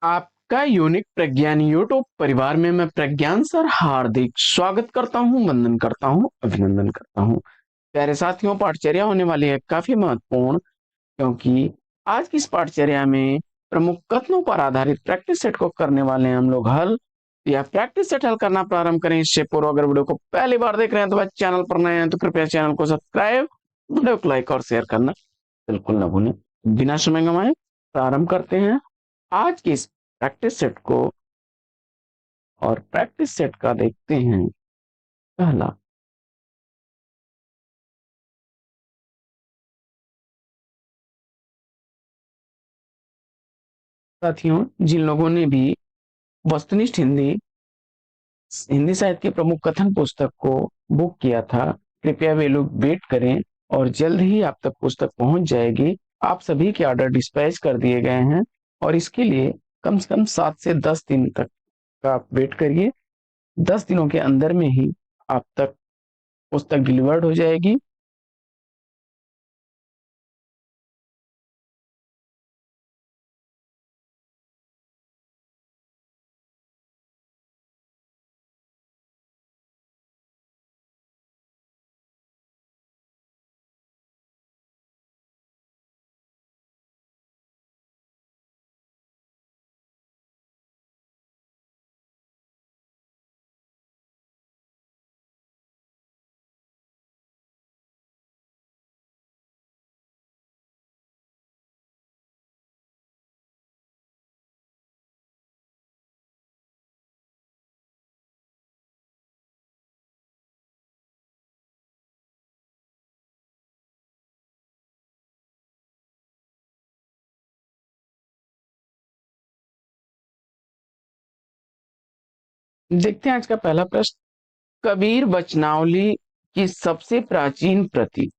आपका यूनिक प्रज्ञान यूट्यूब परिवार में मैं प्रज्ञान सर हार्दिक स्वागत करता हूं, वंदन करता हूं, अभिनंदन करता हूं। प्यारे साथियों, पाठचर्या होने वाली है काफी महत्वपूर्ण, क्योंकि आज की इस पाठचर्या में प्रमुख कथनों पर आधारित प्रैक्टिस सेट को करने वाले हैं हम लोग हल। या प्रैक्टिस सेट हल करना प्रारंभ करें इससे पूर्व अगर वीडियो को पहली बार देख रहे हैं तो वह चैनल पर नए हैं तो कृपया चैनल को सब्सक्राइब, वीडियो को लाइक और शेयर करना बिल्कुल ना भूलें। बिना समय गंवाए प्रारंभ करते हैं आज की इस प्रैक्टिस सेट को। और प्रैक्टिस सेट का देखते हैं पहला। साथियों, जिन लोगों ने भी वस्तुनिष्ठ हिंदी हिंदी साहित्य के प्रमुख कथन पुस्तक को बुक किया था, कृपया वे लोग वेट करें और जल्द ही आप तक पुस्तक पहुंच जाएगी। आप सभी के ऑर्डर डिस्पैच कर दिए गए हैं और इसके लिए कम से कम 7 से 10 दिन तक का आप वेट करिए। 10 दिनों के अंदर में ही आप तक पुस्तक डिलीवर्ड हो जाएगी। देखते हैं आज का पहला प्रश्न। कबीर वचनावली की सबसे प्राचीन प्रति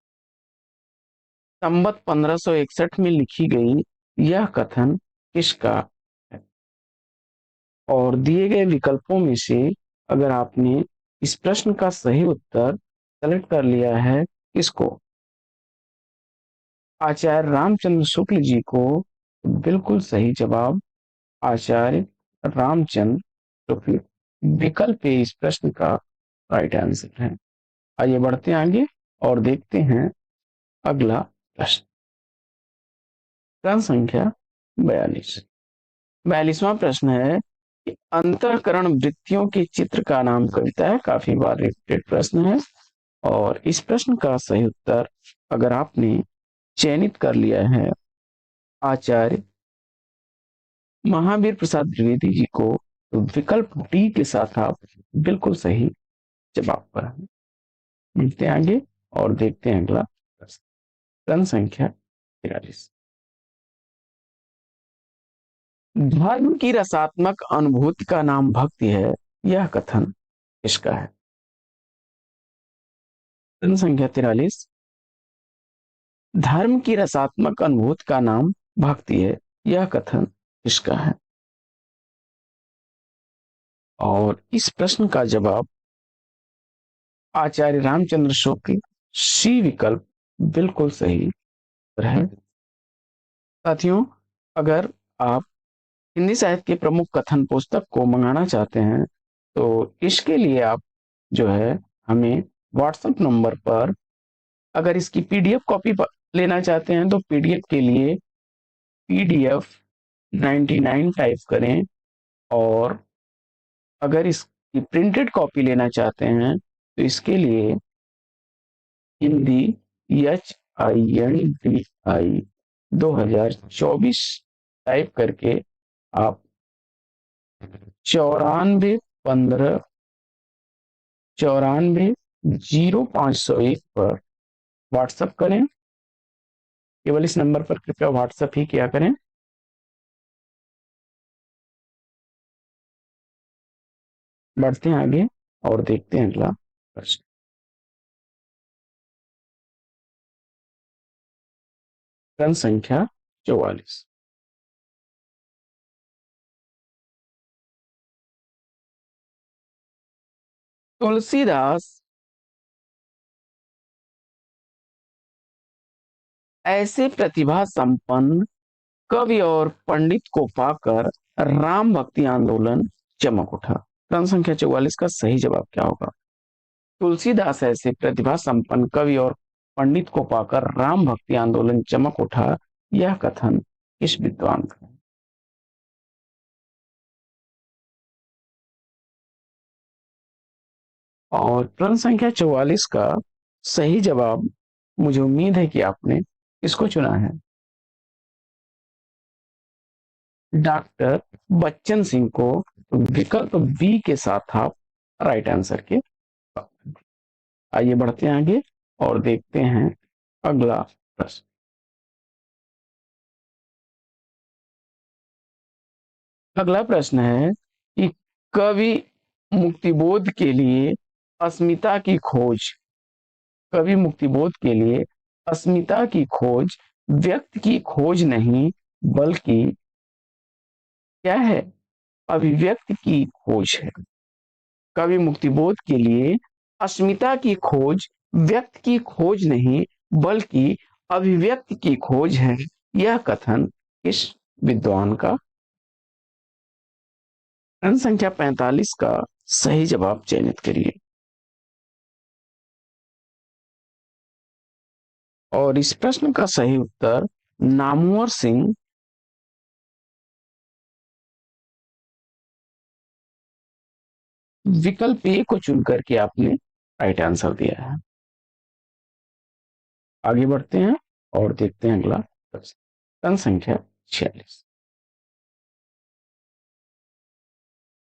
संवत 1561 में लिखी गई, यह कथन किसका है? और दिए गए विकल्पों में से अगर आपने इस प्रश्न का सही उत्तर सेलेक्ट कर लिया है, किसको? आचार्य रामचंद्र शुक्ल जी को। बिल्कुल सही जवाब आचार्य रामचंद्र शुक्ल विकल्प ए इस प्रश्न का राइट आंसर है। आइए बढ़ते हैं आगे और देखते हैं अगला प्रश्न। प्रश्न संख्या 42। 42वां प्रश्न है कि अंतःकरण वृत्तियों के चित्र का नाम कविता है। काफी बार रिपीटेड प्रश्न है और इस प्रश्न का सही उत्तर अगर आपने चयनित कर लिया है आचार्य महावीर प्रसाद द्विवेदी जी को, तो विकल्प डी के साथ आप बिल्कुल सही जवाब पर हैं। मिलते हैं आगे और देखते हैं अगला प्रश्न। प्रश्न संख्या 43। धर्म की रसात्मक अनुभूति का नाम भक्ति है, यह कथन किसका है? प्रश्न संख्या 43। धर्म की रसात्मक अनुभूति का नाम भक्ति है, यह कथन किसका है? और इस प्रश्न का जवाब आचार्य रामचंद्र शुक्ल सी विकल्प बिल्कुल सही है। साथियों, अगर आप हिंदी साहित्य के प्रमुख कथन पुस्तक को मंगाना चाहते हैं तो इसके लिए आप जो है हमें व्हाट्सएप नंबर पर, अगर इसकी पीडीएफ कॉपी लेना चाहते हैं तो पीडीएफ के लिए पीडीएफ 99 टाइप करें, और अगर इसकी प्रिंटेड कॉपी लेना चाहते हैं तो इसके लिए हिंदी HINDI 2024 टाइप करके आप 9415 940501 पर व्हाट्सएप करें। केवल इस नंबर पर कृपया व्हाट्सएप ही किया करें। बढ़ते हैं आगे और देखते हैं अगला प्रश्न। प्रश्न संख्या 44। तुलसीदास ऐसे प्रतिभा संपन्न कवि और पंडित को पाकर राम भक्ति आंदोलन चमक उठा। प्रश्न संख्या 44 का सही जवाब क्या होगा? तुलसीदास ऐसे प्रतिभा संपन्न कवि और पंडित को पाकर राम भक्ति आंदोलन चमक उठा, यह कथन किस विद्वान का है? और प्रश्न संख्या 44 का सही जवाब, मुझे उम्मीद है कि आपने इसको चुना है, डॉक्टर बच्चन सिंह को। विकल्प बी के साथ आप राइट आंसर के। आइए बढ़ते हैं आगे और देखते हैं अगला प्रश्न। अगला प्रश्न है कि कवि मुक्तिबोध के लिए अस्मिता की खोज, कवि मुक्तिबोध के लिए अस्मिता की खोज व्यक्ति की खोज नहीं बल्कि क्या है? अभिव्यक्ति की खोज है। कवि मुक्तिबोध के लिए अस्मिता की खोज व्यक्ति की खोज नहीं बल्कि अभिव्यक्ति की खोज है, यह कथन किस विद्वान का? प्रश्न संख्या 45 का सही जवाब चयनित करिए। और इस प्रश्न का सही उत्तर नामवर सिंह विकल्प ए को चुन करके आपने राइट आंसर दिया है। आगे बढ़ते हैं और देखते हैं अगला प्रश्न। प्रश्न संख्या 46।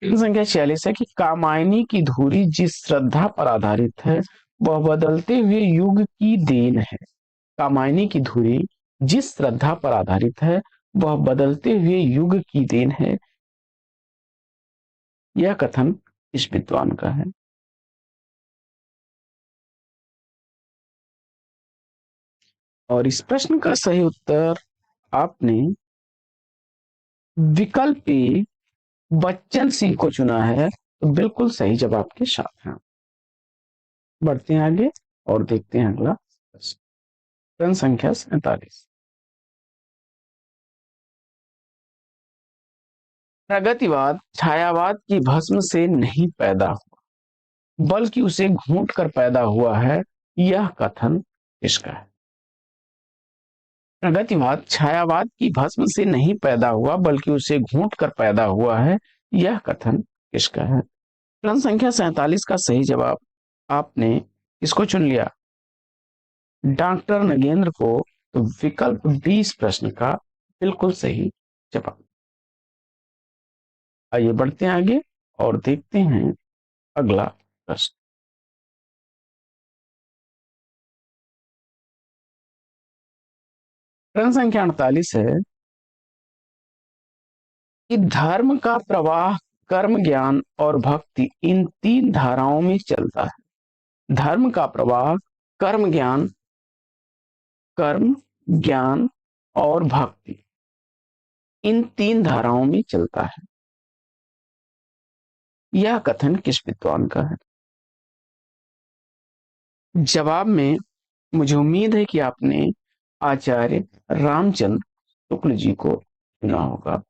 प्रश्न संख्या 46 है कि कामायनी की धुरी जिस श्रद्धा पर आधारित है वह बदलते हुए युग की देन है। कामायनी की धुरी जिस श्रद्धा पर आधारित है वह बदलते हुए युग की देन है, यह कथन इस विद्वान का है। और इस प्रश्न का सही उत्तर आपने विकल्प ए बच्चन सिंह को चुना है, तो बिल्कुल सही जवाब के साथ हैं। बढ़ते हैं आगे और देखते हैं अगला प्रश्न। प्रश्न संख्या 47। प्रगतिवाद छायावाद की भस्म से नहीं पैदा हुआ बल्कि उसे घूंट कर पैदा हुआ है, यह कथन किसका है? प्रगतिवाद छायावाद की भस्म से नहीं पैदा हुआ बल्कि उसे घूंट कर पैदा हुआ है, यह कथन किसका है? प्रश्न संख्या 47 का सही जवाब आपने इसको चुन लिया, डॉक्टर नगेंद्र को। तो विकल्प 20 प्रश्न का बिल्कुल सही जवाब। आइए बढ़ते हैं आगे और देखते हैं अगला प्रश्न। प्रश्न संख्या 48 है कि धर्म का प्रवाह कर्म ज्ञान और भक्ति इन तीन धाराओं में चलता है। धर्म का प्रवाह कर्म ज्ञान और भक्ति इन तीन धाराओं में चलता है, यह कथन किस विद्वान का है? जवाब में मुझे उम्मीद है कि आपने आचार्य रामचंद्र शुक्ल जी को सुना होगा,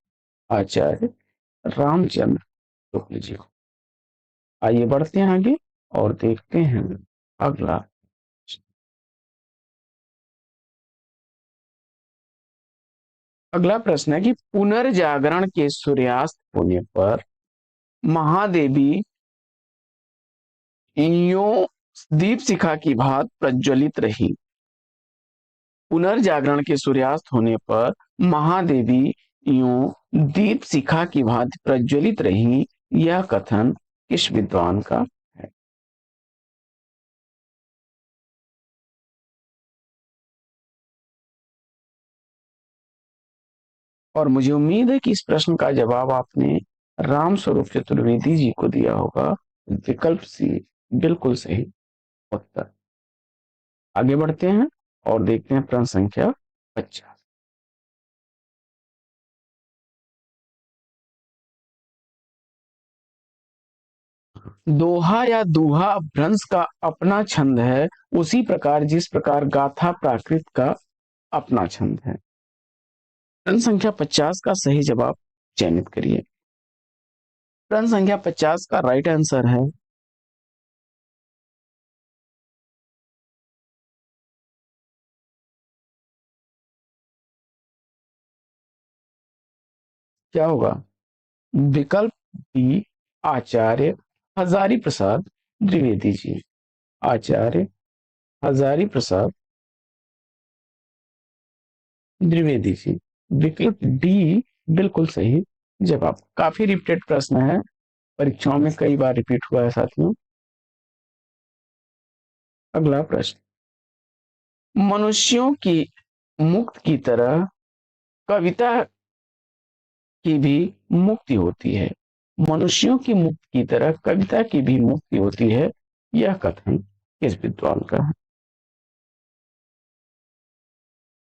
आचार्य रामचंद्र शुक्ल जी को। आइए बढ़ते हैं आगे और देखते हैं अगला। अगला प्रश्न है कि पुनर्जागरण के सूर्यास्त होने पर महादेवी यों दीप शिखा की भांति प्रज्वलित रही। पुनर्जागरण के सूर्यास्त होने पर महादेवी यों दीप शिखा की भांति प्रज्वलित रही, यह कथन किस विद्वान का है? और मुझे उम्मीद है कि इस प्रश्न का जवाब आपने राम स्वरूप चतुर्वेदी जी को दिया होगा। विकल्प सी बिल्कुल सही उत्तर। आगे बढ़ते हैं और देखते हैं प्रश्न संख्या 50। दोहा या दूहा भ्रंश का अपना छंद है, उसी प्रकार जिस प्रकार गाथा प्राकृत का अपना छंद है। प्रश्न संख्या 50 का सही जवाब चयनित करिए। प्रश्न संख्या 50 का राइट आंसर है क्या होगा? विकल्प बी, आचार्य हजारी प्रसाद द्विवेदी जी। आचार्य हजारी प्रसाद द्विवेदी जी। विकल्प डी बिल्कुल सही जवाब। काफी रिपीटेड प्रश्न है, परीक्षाओं में कई बार रिपीट हुआ है साथियों। अगला प्रश्न, मनुष्यों की मुक्त की तरह कविता की भी मुक्ति होती है। मनुष्यों की मुक्त की तरह कविता की भी मुक्ति होती है, यह कथन किस विद्वान का है?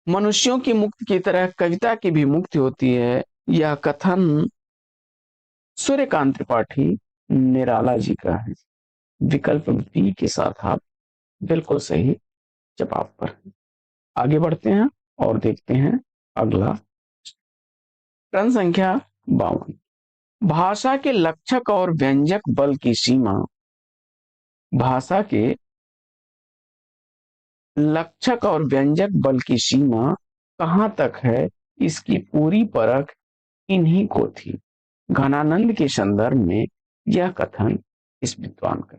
मनुष्यों की मुक्ति की तरह कविता की भी मुक्ति होती है, यह कथन सूर्यकांत त्रिपाठी निराला जी का है। विकल्प बी के साथ आप बिल्कुल सही जवाब पर। आगे बढ़ते हैं और देखते हैं अगला प्रश्न संख्या 52। भाषा के लक्षक और व्यंजक बल की सीमा, भाषा के लक्षक और व्यंजक बल की सीमा कहां तक है, इसकी पूरी परख इन्हीं को थी। घनानंद के संदर्भ में यह कथन इस विद्वान का।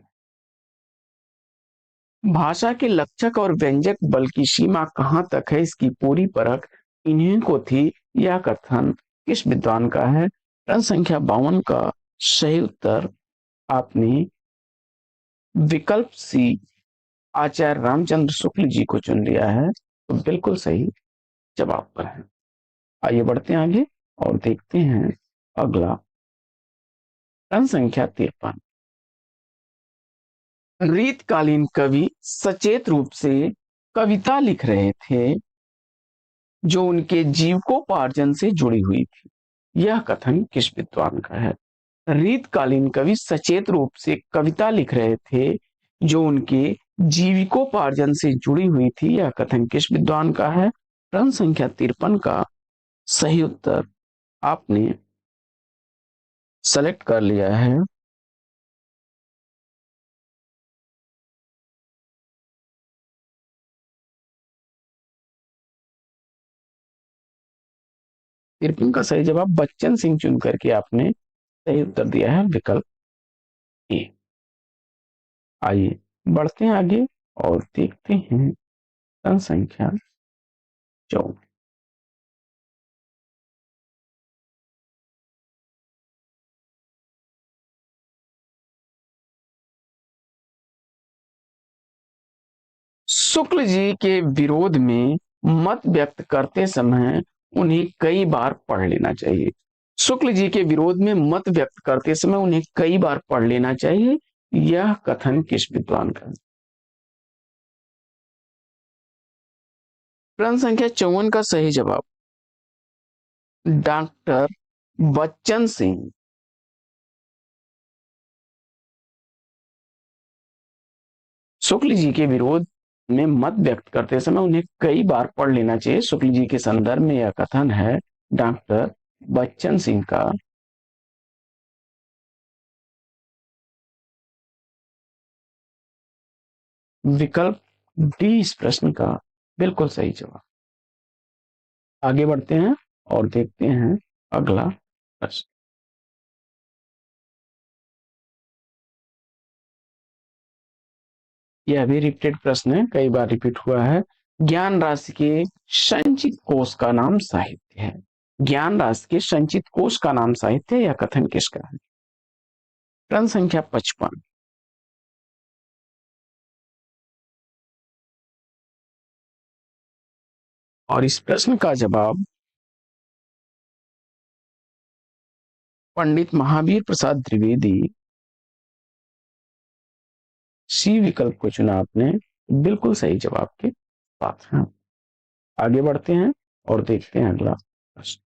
भाषा के लक्षक और व्यंजक बल की सीमा कहां तक है, इसकी पूरी परख इन्हीं को थी, यह कथन किस विद्वान का है? प्रश्न संख्या 52 का सही उत्तर आपने विकल्प सी आचार्य रामचंद्र शुक्ल जी को चुन लिया है, तो बिल्कुल सही जवाब पर है। आइए बढ़ते हैं आगे और देखते हैं अगला प्रश्न संख्या 53। रीतकालीन कवि सचेत रूप से कविता लिख रहे थे जो उनके जीविकोपार्जन से जुड़ी हुई थी, यह कथन किस विद्वान का है? रीतकालीन कवि सचेत रूप से कविता लिख रहे थे जो उनके जीविकोपार्जन से जुड़ी हुई थी, यह कथन किस विद्वान का है? प्रश्न संख्या 53 का सही उत्तर आपने सेलेक्ट कर लिया है तिरपन का सही जवाब बच्चन सिंह चुन करके आपने सही उत्तर दिया है विकल्प ए। आइए बढ़ते हैं आगे और देखते हैं प्रश्न संख्या 14। शुक्ल जी के विरोध में मत व्यक्त करते समय उन्हें कई बार पढ़ लेना चाहिए। शुक्ल जी के विरोध में मत व्यक्त करते समय उन्हें कई बार पढ़ लेना चाहिए, यह कथन किस विद्वान का? प्रश्न संख्या 54 का सही जवाब डॉक्टर बच्चन सिंह। शुक्ल जी के विरोध में मत व्यक्त करते समय उन्हें कई बार पढ़ लेना चाहिए, शुक्ल जी के संदर्भ में यह कथन है डॉक्टर बच्चन सिंह का। विकल्प डी इस प्रश्न का बिल्कुल सही जवाब। आगे बढ़ते हैं और देखते हैं अगला प्रश्न। यह भी रिपीटेड प्रश्न है, कई बार रिपीट हुआ है। ज्ञान राशि के संचित कोष का नाम साहित्य है। ज्ञान राशि के संचित कोष का नाम साहित्य, यह कथन किसका है? प्रश्न संख्या 55। और इस प्रश्न का जवाब पंडित महावीर प्रसाद द्विवेदी, सी विकल्प को चुना आपने, बिल्कुल सही जवाब के साथ हैं। आगे बढ़ते हैं और देखते हैं अगला प्रश्न।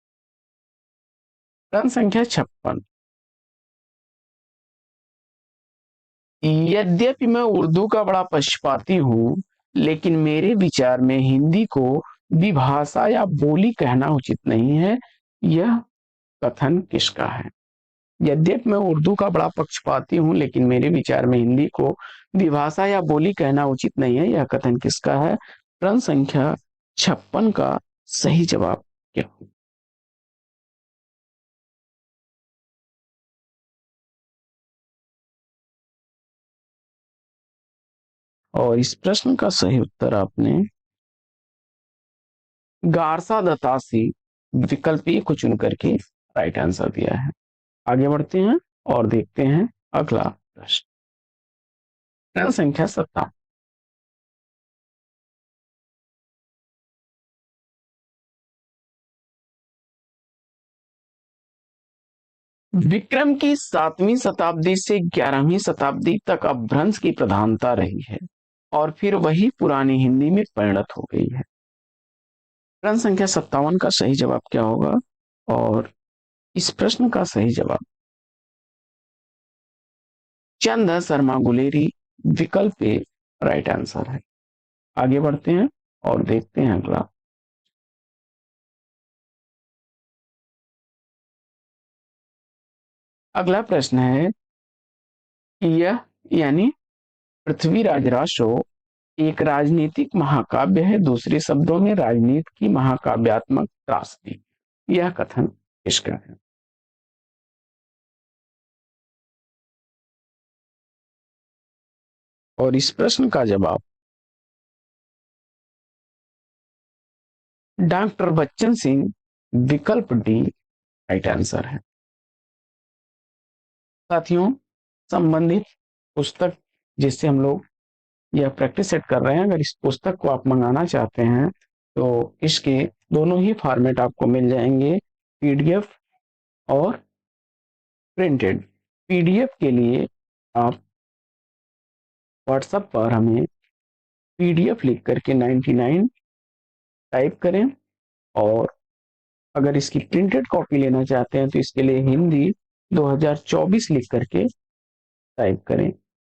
प्रश्न संख्या 56। यद्यपि मैं उर्दू का बड़ा पक्षपाती हूं, लेकिन मेरे विचार में हिंदी को भी भाषा या बोली कहना उचित नहीं है, यह कथन किसका है? यद्यपि मैं उर्दू का बड़ा पक्षपाती हूं, लेकिन मेरे विचार में हिंदी को विभाषा या बोली कहना उचित नहीं है। यह कथन किसका है? प्रश्न संख्या 56 का सही जवाब क्या होगा? और इस प्रश्न का सही उत्तर आपने गारसा दतासी विकल्प ए को चुन करके राइट आंसर दिया है। आगे बढ़ते हैं और देखते हैं अगला प्रश्न। प्रश्न संख्या 57। विक्रम की 7वीं शताब्दी से 11वीं शताब्दी तक अपभ्रंश की प्रधानता रही है और फिर वही पुरानी हिंदी में परिणत हो गई है। प्रश्न संख्या 57 का सही जवाब क्या होगा? और इस प्रश्न का सही जवाब चंद शर्मा गुलेरी विकल्प ए राइट आंसर है। आगे बढ़ते हैं और देखते हैं अगला। अगला प्रश्न है, यह यानी पृथ्वीराज रासो एक राजनीतिक महाकाव्य है, दूसरे शब्दों में राजनीति की महाकाव्यात्मक त्रासदी। यह कथन किसका है? और इस प्रश्न का जवाब डॉक्टर बच्चन सिंह विकल्प डी राइट आंसर है। साथियों, संबंधित पुस्तक जिससे हम लोग यह प्रैक्टिस सेट कर रहे हैं, अगर इस पुस्तक को आप मंगाना चाहते हैं तो इसके दोनों ही फॉर्मेट आपको मिल जाएंगे, पीडीएफ और प्रिंटेड। पीडीएफ के लिए आप व्हाट्सएप पर हमें पीडीएफ लिख करके 99 टाइप करें, और अगर इसकी प्रिंटेड कॉपी लेना चाहते हैं तो इसके लिए हिंदी 2024 लिख करके टाइप करें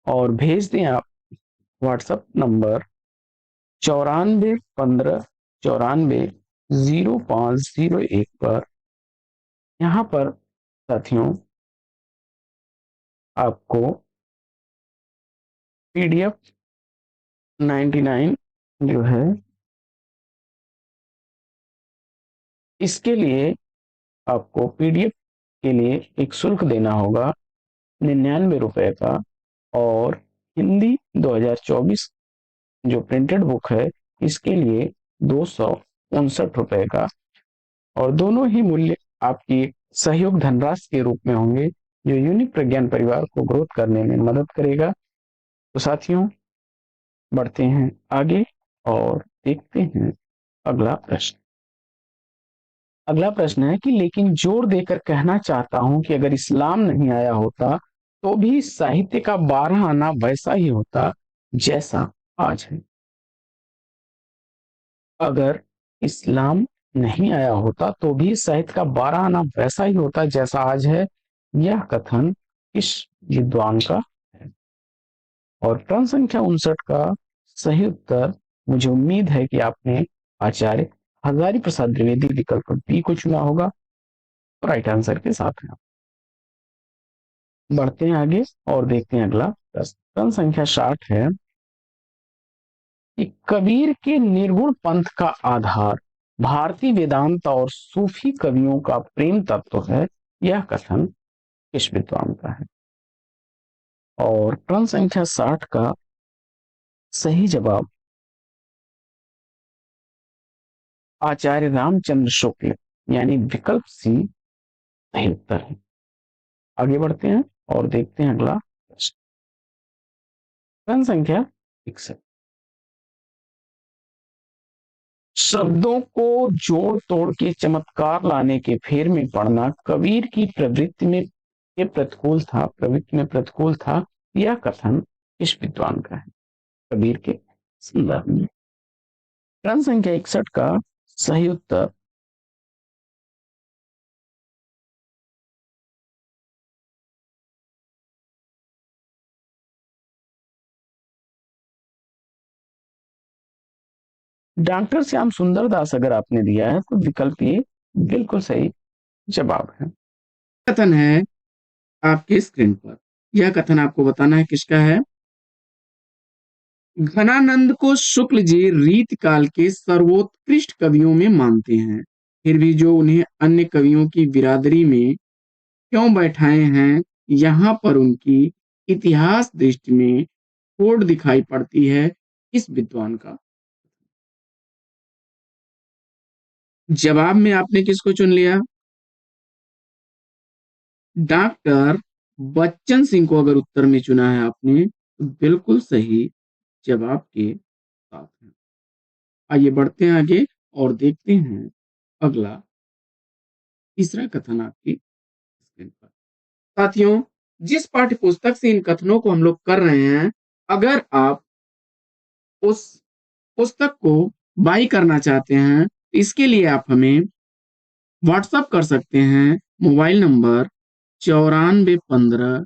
और भेज दें आप व्हाट्सएप नंबर 9415940501 पर। यहाँ पर साथियों आपको पीडीएफ 99 जो है इसके लिए आपको पीडीएफ के लिए एक शुल्क देना होगा 99 रुपए का, और हिंदी 2024 जो प्रिंटेड बुक है इसके लिए 259 रुपए का। और दोनों ही मूल्य आपकी सहयोग धनराशि के रूप में होंगे, जो यूनिक प्रज्ञान परिवार को ग्रोथ करने में मदद करेगा। तो साथियों, बढ़ते हैं आगे और देखते हैं अगला प्रश्न। अगला प्रश्न है कि लेकिन जोर देकर कहना चाहता हूं कि अगर इस्लाम नहीं आया होता तो भी साहित्य का 12 आना वैसा ही होता जैसा आज है। अगर इस्लाम नहीं आया होता तो भी साहित्य का 12 आना वैसा ही होता जैसा आज है। यह कथन किस विद्वान का है? और प्रश्न संख्या 59 का सही उत्तर, मुझे उम्मीद है कि आपने आचार्य हजारी प्रसाद द्विवेदी विकल्प बी को चुना होगा राइट आंसर के साथ में। बढ़ते हैं आगे और देखते हैं अगला प्रश्न। प्रश्न संख्या 60 है कि कबीर के निर्गुण पंथ का आधार भारतीय वेदांत और सूफी कवियों का प्रेम तत्व है। यह कथन किस विद्वान का है? और प्रश्न संख्या 60 का सही जवाब आचार्य रामचंद्र शुक्ल यानी विकल्प सी सही उत्तर है। आगे बढ़ते हैं और देखते हैं अगला प्रश्न। प्रश्न संख्या 61। शब्दों को जोड़ तोड़ के चमत्कार लाने के फेर में पड़ना कबीर की प्रवृत्ति में प्रतिकूल था। यह कथन किस विद्वान का है? कबीर के संदर्भ में। प्रश्न संख्या 61 का सही उत्तर डॉक्टर श्याम सुंदर दास अगर आपने दिया है तो विकल्प ये बिल्कुल सही जवाब है। कथन है आपके स्क्रीन पर। यह कथन आपको बताना है किसका है। घनानंद को शुक्ल जी रीत काल के सर्वोत्कृष्ट कवियों में मानते हैं, फिर भी जो उन्हें अन्य कवियों की बिरादरी में क्यों बैठाए हैं, यहाँ पर उनकी इतिहास दृष्टि में खोट दिखाई पड़ती है इस विद्वान का। जवाब में आपने किसको चुन लिया? डॉक्टर बच्चन सिंह को अगर उत्तर में चुना है आपने तो बिल्कुल सही जवाब के साथ है। आइए बढ़ते हैं आगे और देखते हैं अगला तीसरा कथन आपकी स्क्रीन पर। साथियों, जिस पाठ्य पुस्तक से इन कथनों को हम लोग कर रहे हैं, अगर आप उस पुस्तक को बाई करना चाहते हैं, इसके लिए आप हमें व्हाट्सएप कर सकते हैं मोबाइल नंबर 9415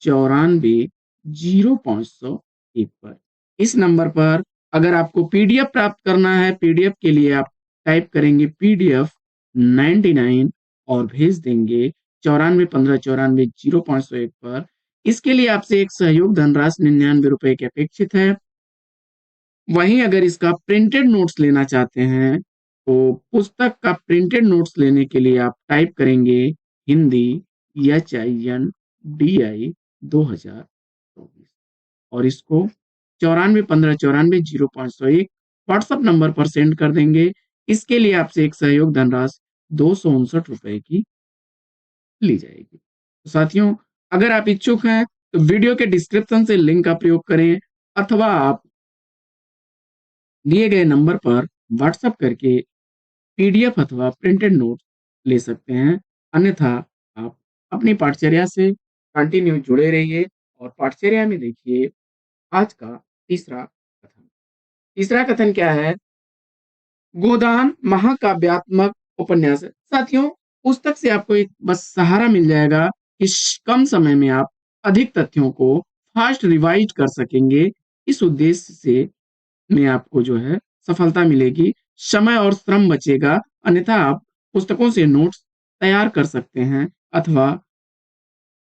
94 0501 पर। इस नंबर पर अगर आपको पीडीएफ प्राप्त करना है, पीडीएफ के लिए आप टाइप करेंगे पीडीएफ 99 और भेज देंगे 9415 94 0501 पर। इसके लिए आपसे एक सहयोग धनराशि 99 रुपए की अपेक्षित है। वहीं अगर इसका प्रिंटेड नोट्स लेना चाहते हैं तो पुस्तक का प्रिंटेड नोट्स लेने के लिए आप टाइप करेंगे हिंदी HINDI 2024 और इसको 9415 94 0501 व्हाट्सएप नंबर पर सेंड कर देंगे। इसके लिए आपसे एक सहयोग धनराशि 259 रुपए की ली जाएगी। तो साथियों, अगर आप इच्छुक हैं तो वीडियो के डिस्क्रिप्शन से लिंक का प्रयोग करें अथवा आप दिए गए नंबर पर व्हाट्सएप करके पीडीएफ अथवा प्रिंटेड नोट ले सकते हैं। अन्यथा आप अपनी पाठचर्या से कंटिन्यू जुड़े रहिए और पाठचर्या में देखिए आज का तीसरा कथन। तीसरा कथन क्या है? गोदान महाकाव्यात्मक उपन्यास है। साथियों, पुस्तक से आपको एक बस सहारा मिल जाएगा कि कम समय में आप अधिक तथ्यों को फास्ट रिवाइज कर सकेंगे। इस उद्देश्य से में आपको जो है सफलता मिलेगी, समय और श्रम बचेगा। अन्यथा आप पुस्तकों से नोट्स तैयार कर सकते हैं अथवा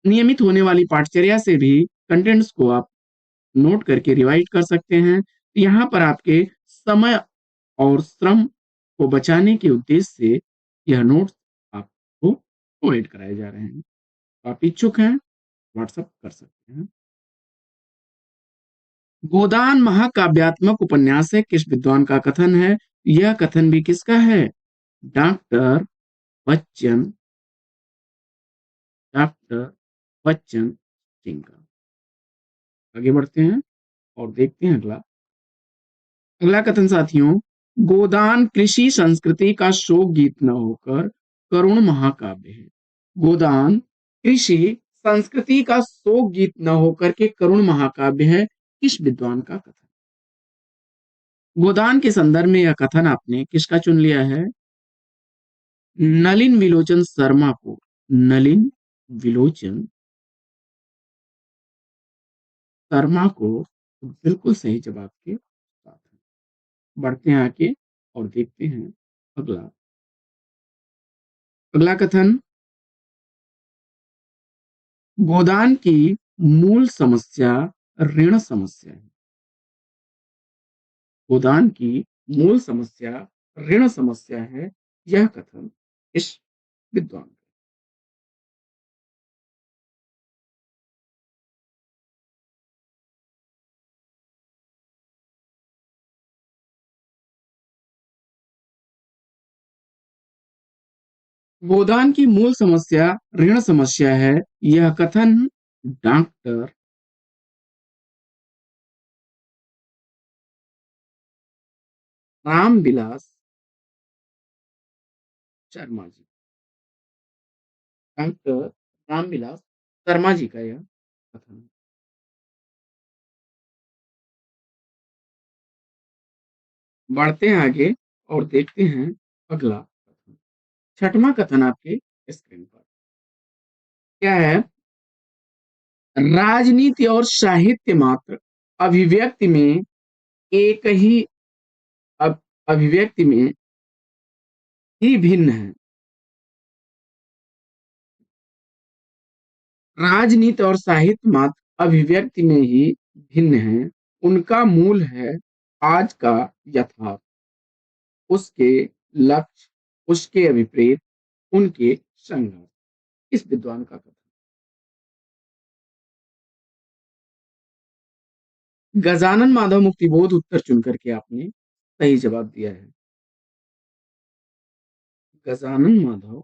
नियमित होने वाली पाठचर्या से भी कंटेंट्स को आप नोट करके रिवाइज कर सकते हैं। यहाँ पर आपके समय और श्रम को बचाने के उद्देश्य से यह नोट्स आपको प्रोवाइड कराए जा रहे हैं। तो आप इच्छुक हैं व्हाट्सएप कर सकते हैं। गोदान महाकाव्यात्मक उपन्यास है किस विद्वान का कथन है? यह कथन भी किसका है? डॉक्टर बच्चन डॉक्टर बच्चन सिंह का। आगे बढ़ते हैं और देखते हैं अगला अगला कथन। साथियों, गोदान कृषि संस्कृति का शोक गीत न होकर करुण महाकाव्य है। गोदान कृषि संस्कृति का शोक गीत न होकर के करुण महाकाव्य है किस विद्वान का कथन? गोदान के संदर्भ में यह कथन आपने किसका चुन लिया है? नलिन विलोचन शर्मा को। नलिन विलोचन शर्मा को बिल्कुल सही जवाब के साथ है। बढ़ते हैं आगे और देखते हैं अगला अगला कथन। गोदान की मूल समस्या ऋण समस्या है। गोदान की मूल समस्या ऋण समस्या है। यह कथन इस विद्वान का। गोदान की मूल समस्या ऋण समस्या है। यह कथन डॉक्टर रामविलास शर्मा जी डॉक्टर रामविलास शर्मा जी का यह कथन है। बढ़ते हैं आगे और देखते हैं अगला कथन। छठवां कथन आपके स्क्रीन पर क्या है? राजनीति और साहित्य मात्र अभिव्यक्ति में एक ही अभिव्यक्ति में ही भिन्न है। राजनीति और साहित्य मात्र अभिव्यक्ति में ही भिन्न है, उनका मूल है आज का यथार्थ, उसके लक्ष्य, उसके अभिप्रेत, उनके संघर्ष। इस विद्वान का कथन। गजानन माधव मुक्तिबोध उत्तर चुन करके आपने सही जवाब दिया है। गजानन माधव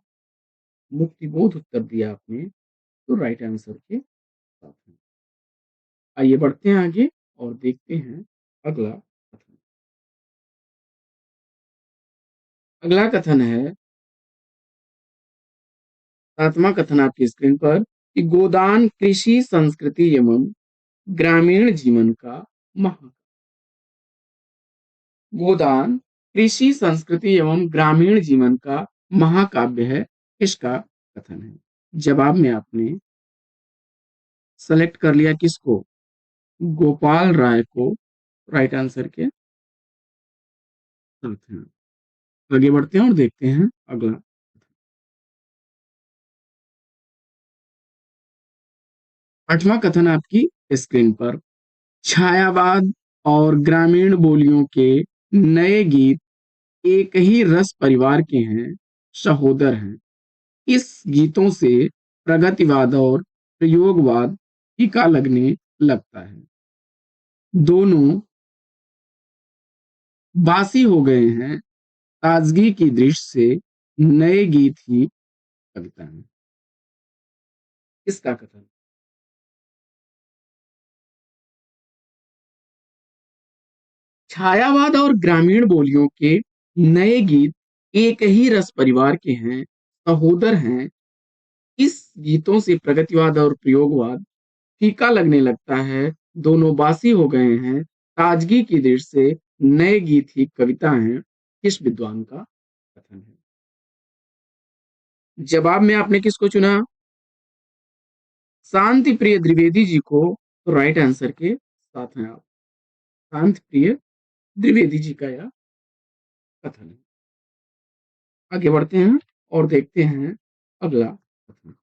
मुक्तिबोध उत्तर दिया आपने, तो राइट आंसर के साथ में। आइए बढ़ते हैं आगे और देखते हैं अगला कथन। अगला कथन है, सातवां कथन आपकी स्क्रीन पर, कि गोदान कृषि संस्कृति एवं ग्रामीण जीवन का महा। गोदान कृषि संस्कृति एवं ग्रामीण जीवन का महाकाव्य है, इसका कथन है। जवाब में आपने सेलेक्ट कर लिया किसको? गोपाल राय को राइट आंसर के साथ हैं। आगे बढ़ते हैं और देखते हैं अगला। आठवां कथन आपकी स्क्रीन पर, छायावाद और ग्रामीण बोलियों के नए गीत एक ही रस परिवार के हैं, सहोदर हैं। इस गीतों से प्रगतिवाद और प्रयोगवाद फीका लगने लगता है। दोनों बासी हो गए हैं, ताजगी की दृष्टि से नए गीत ही कविता है। इसका कथन। छायावाद और ग्रामीण बोलियों के नए गीत एक ही रस परिवार के हैं, सहोदर हैं। इस गीतों से प्रगतिवाद और प्रयोगवाद फीका लगने लगता है, दोनों बासी हो गए हैं, ताजगी की दृष्टि से नए गीत ही कविता हैं। किस विद्वान का कथन है? जवाब में आपने किसको चुना? शांति प्रिय द्विवेदी जी को, तो राइट आंसर के साथ हैं आप। शांति प्रिय द्विवेदी जी का यह कथन है। आगे बढ़ते हैं और देखते हैं अगला कथन।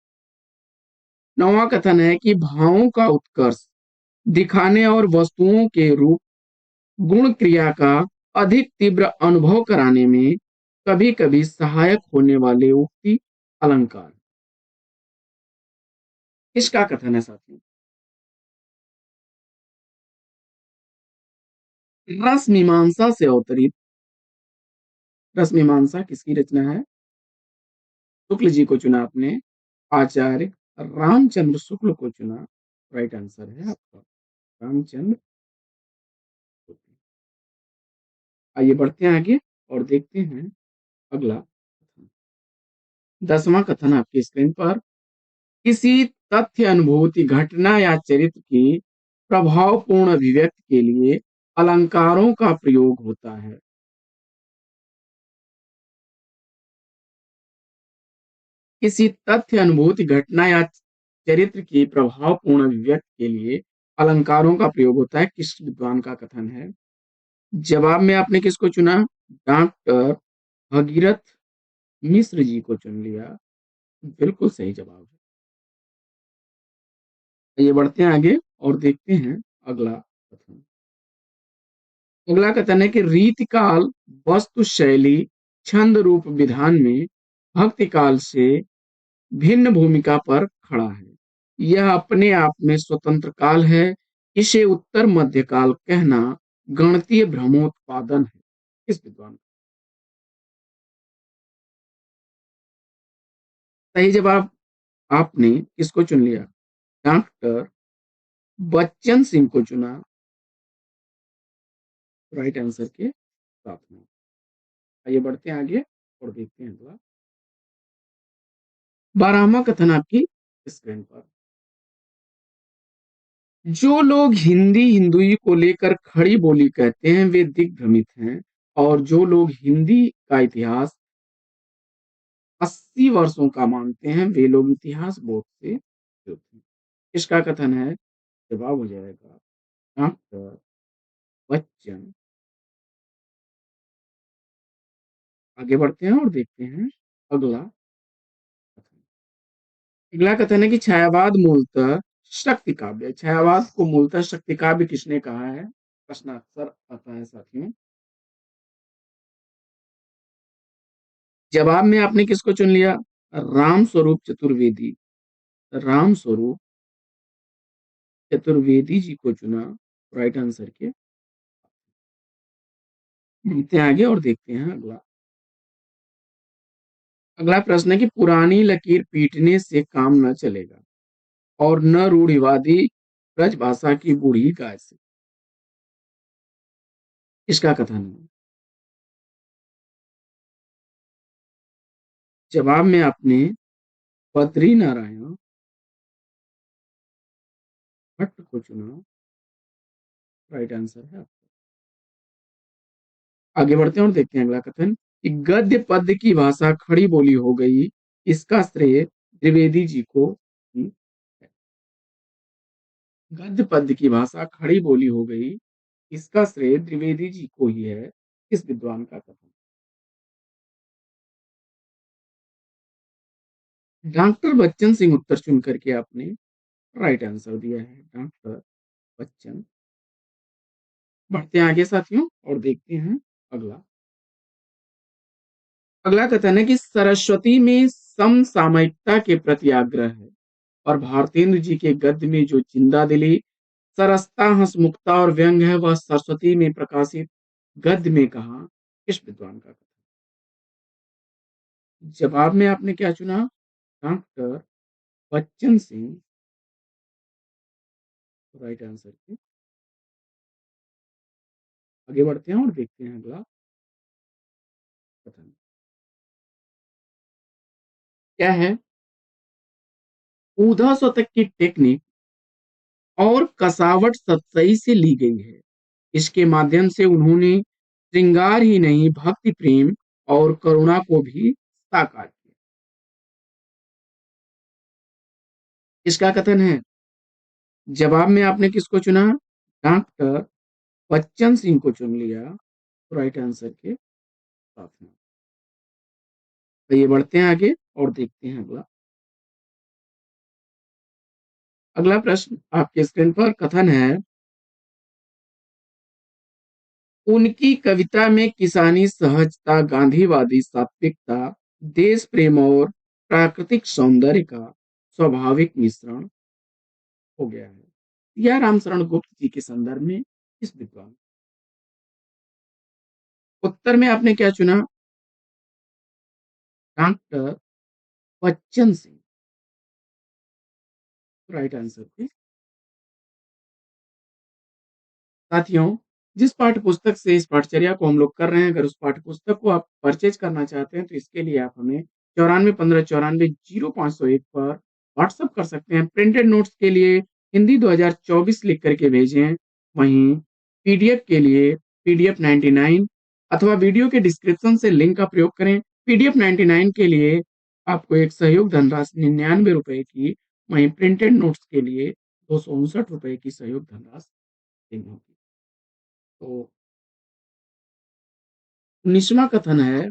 नौवां कथन है कि भावों का उत्कर्ष दिखाने और वस्तुओं के रूप गुण क्रिया का अधिक तीव्र अनुभव कराने में कभी कभी सहायक होने वाले उक्ति अलंकार। इसका कथन है साथियों। रस मीमांसा से अवतरित, रस मीमांसा किसकी रचना है? शुक्ल जी को चुना आपने, आचार्य रामचंद्र शुक्ल को चुना। राइट आंसर है आपका रामचंद्र। आइए बढ़ते हैं आगे और देखते हैं अगला कथन। 10वां कथन आपकी स्क्रीन पर, किसी तथ्य, अनुभूति, घटना या चरित्र की प्रभावपूर्ण अभिव्यक्ति के लिए अलंकारों का प्रयोग होता है। किसी तथ्य, अनुभूति, घटना या चरित्र की प्रभावपूर्ण अभिव्यक्ति के लिए अलंकारों का प्रयोग होता है, किस विद्वान का कथन है? जवाब में आपने किसको चुना? डॉक्टर भगीरथ मिश्र जी को चुन लिया। बिल्कुल सही जवाब है। ये बढ़ते हैं आगे और देखते हैं अगला कथन। अगला कथन है कि रीति काल वस्तु शैली छंद रूप विधान में भक्ति काल से भिन्न भूमिका पर खड़ा है। यह अपने आप में स्वतंत्र काल है। इसे उत्तर मध्य काल कहना गणतीय भ्रमोत्पादन है। इस विद्वान। सही जवाब आपने किसको चुन लिया? डॉक्टर बच्चन सिंह को चुना। राइट आंसर के साथ में। आइए बढ़ते हैं आगे और देखते हैं अगला। 12वां कथन आपकी स्क्रीन पर, जो लोग हिंदी हिंदुई को लेकर खड़ी बोली कहते हैं वे दिग्भ्रमित हैं, और जो लोग हिंदी का इतिहास 80 वर्षों का मानते हैं वे लोग इतिहास बोध से चूक हैं। इसका कथन है, जवाब हो जाएगा डॉक्टर बच्चन। आगे बढ़ते हैं और देखते हैं अगला कथन। अगला कथन है कि छायावाद मूलतः शक्ति काव्य। छायावाद को मूलतः शक्ति काव्य किसने कहा है? प्रश्नांतर आता है साथियों। जवाब में आपने किसको चुन लिया? राम स्वरूप चतुर्वेदी। राम स्वरूप चतुर्वेदी जी को चुना राइट आंसर के। बढ़ते हैं आगे और देखते हैं अगला। अगला प्रश्न है कि पुरानी लकीर पीटने से काम न चलेगा और न रूढ़िवादी ब्रजभाषा की बूढ़ी गाय से। इसका कथन है। जवाब में आपने बद्री नारायण भट्ट को चुना राइट आंसर है आपका। आगे बढ़ते हैं और देखते हैं अगला कथन कि गद्य पद्य की भाषा खड़ी बोली हो गई, इसका श्रेय द्विवेदी जी को ही है। गद्य पद्य की भाषा खड़ी बोली हो गई, इसका श्रेय द्विवेदी जी को ही है। इस विद्वान का कथन। डॉक्टर बच्चन सिंह उत्तर चुन करके आपने राइट आंसर दिया है, डॉक्टर बच्चन। बढ़ते हैं आगे साथियों और देखते हैं अगला। अगला कथन है कि सरस्वती में समसामयिकता के प्रति आग्रह है और भारतेंदु जी के गद्य में जो जिंदा दिली सरसता हंसमुखता और व्यंग है वह सरस्वती में प्रकाशित गद्य में कहा। इस विद्वान का कथन। जवाब में आपने क्या चुना? Doctor Bachchan Singh right answer के। आगे बढ़ते हैं और देखते हैं अगला कथन क्या है। ऊधा शतक की टेक्निक और कसावट सतसई से ली गई है। इसके माध्यम से उन्होंने श्रृंगार ही नहीं भक्ति प्रेम और करुणा को भी साकार किया। इसका कथन है। जवाब में आपने किसको चुना? डॉक्टर बच्चन सिंह को चुन लिया राइट आंसर के साथ में। तो ये बढ़ते हैं आगे और देखते हैं अगला। अगला प्रश्न आपके स्क्रीन पर कथन है उनकी कविता में किसानी सहजता गांधीवादी सात्विकता देश प्रेम और प्राकृतिक सौंदर्य का स्वाभाविक मिश्रण हो गया है। यह रामशरण गुप्त जी के संदर्भ में इस विद्वान। उत्तर में आपने क्या चुना? Doctor Bachchan Singh right answer थे। साथियों जिस पाठ्य पुस्तक से इस पाठचर्या को हम लोग कर रहे हैं अगर उस पाठ्य पुस्तक को आप परचेज करना चाहते हैं तो इसके लिए आप हमें 9415940501 पर व्हाट्सएप कर सकते हैं। प्रिंटेड नोट्स के लिए हिंदी 2024 लिख करके भेजें। वहीं पीडीएफ के लिए पीडीएफ 99 अथवा वीडियो के डिस्क्रिप्शन से लिंक का प्रयोग करें। पीडीएफ 99 के लिए आपको एक सहयोग धनराशि 99 रुपए की, वहीं प्रिंटेड नोट्स के लिए 259 रुपए की सहयोग धनराशि देनी होगी। तो 19वां कथन है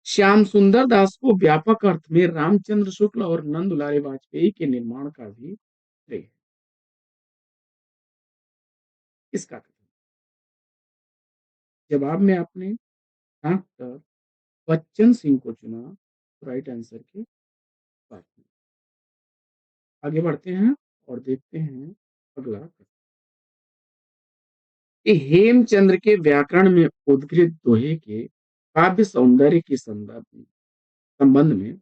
श्याम सुंदर दास को व्यापक अर्थ में रामचंद्र शुक्ल और नंद दुलारे वाजपेयी के निर्माण का भी श्रेय है। इसका कथन। जवाब में आपने डॉक्टर बच्चन सिंह को चुना राइट आंसर के साथ में। आगे बढ़ते हैं और देखते हैं अगला कथन। हेमचंद्र के व्याकरण में उद्गृत दोहे के काव्य सौंदर्य के संबंध में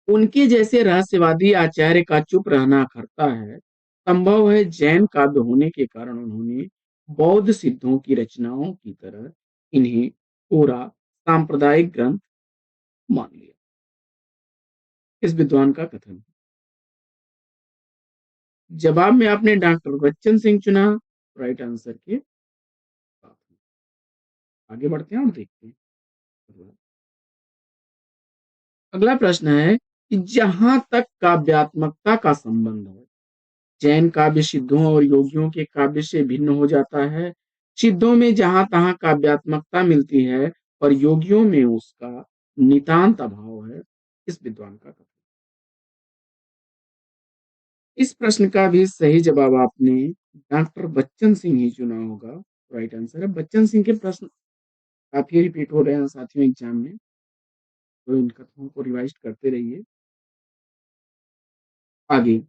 उनके जैसे रहस्यवादी आचार्य का चुप रहना अखरता है। संभव है जैन काव्य होने के कारण उन्होंने बौद्ध सिद्धों की रचनाओं की तरह इन्हें पूरा सांप्रदायिक ग्रंथ मान लिया। इस विद्वान का कथन है। जवाब में आपने डॉक्टर बच्चन सिंह चुना राइट आंसर के साथ में। आगे बढ़ते हैं और देखते हैं अगला प्रश्न है कि जहां तक काव्यात्मकता का संबंध है जैन काव्य सिद्धों और योगियों के काव्य से भिन्न हो जाता है। सिद्धों में जहां तहां काव्यात्मकता मिलती है और योगियों में उसका नितांत अभाव है। इस विद्वान का कथन। इस प्रश्न का भी सही जवाब आपने डॉक्टर बच्चन सिंह ही चुना होगा। राइट आंसर है बच्चन सिंह के प्रश्न काफी रिपीट हो रहे हैं साथियों एग्जाम में, तो इन कथनों को रिवाइज करते रहिए। आगे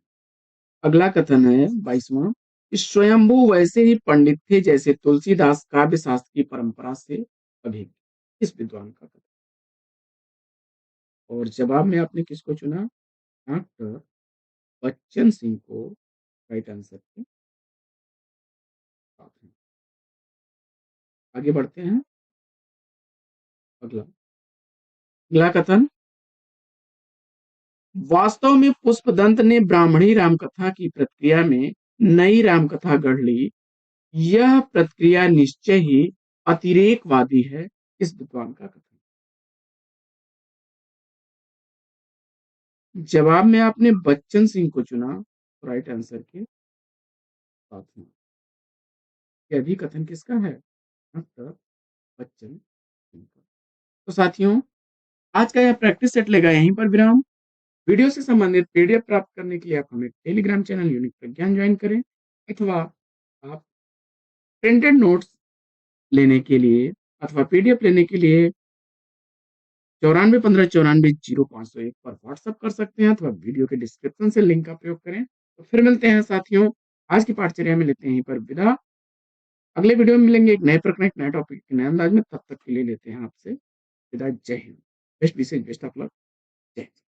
अगला कथन है 22वां, स्वयंभू वैसे ही पंडित थे जैसे तुलसीदास काव्य शास्त्र की परंपरा से अभिज्ञ, इस विद्वान का कथन। और जवाब में आपने किसको चुना? डॉक्टर बच्चन सिंह को राइट आंसर के साथ में। आगे बढ़ते हैं। अगला कथन, वास्तव में पुष्पदंत ने ब्राह्मणी रामकथा की प्रक्रिया में नई रामकथा गढ़ ली, यह प्रक्रिया निश्चय ही अतिरेकवादी है, इस विद्वान का कथन। जवाब में आपने बच्चन सिंह को चुना राइट आंसर के साथ में। यह भी कथन किसका है? डॉक्टर बच्चन सिंह का। तो साथियों आज का यह प्रैक्टिस सेट लेगा यहीं पर विराम। वीडियो से संबंधित पीडीएफ प्राप्त करने के लिए आप हमें टेलीग्राम चैनल यूनिक प्रज्ञान ज्वाइन करें, अथवा आप प्रिंटेड नोट्स लेने के लिए अथवा पीडीएफ लेने के लिए 9415940501 पर व्हाट्सएप कर सकते हैं, अथवा वीडियो के डिस्क्रिप्शन से लिंक का प्रयोग करें। तो फिर मिलते हैं साथियों, आज की पाठचर्या में लेते हैं यहीं पर विदा। अगले वीडियो में मिलेंगे एक नए प्रकरण, एक नए टॉपिक के नए अंदाज में। तब तक के लिए लेते हैं आपसे विदा। जय Hind. Best wishes, best of luck. जय हिंद।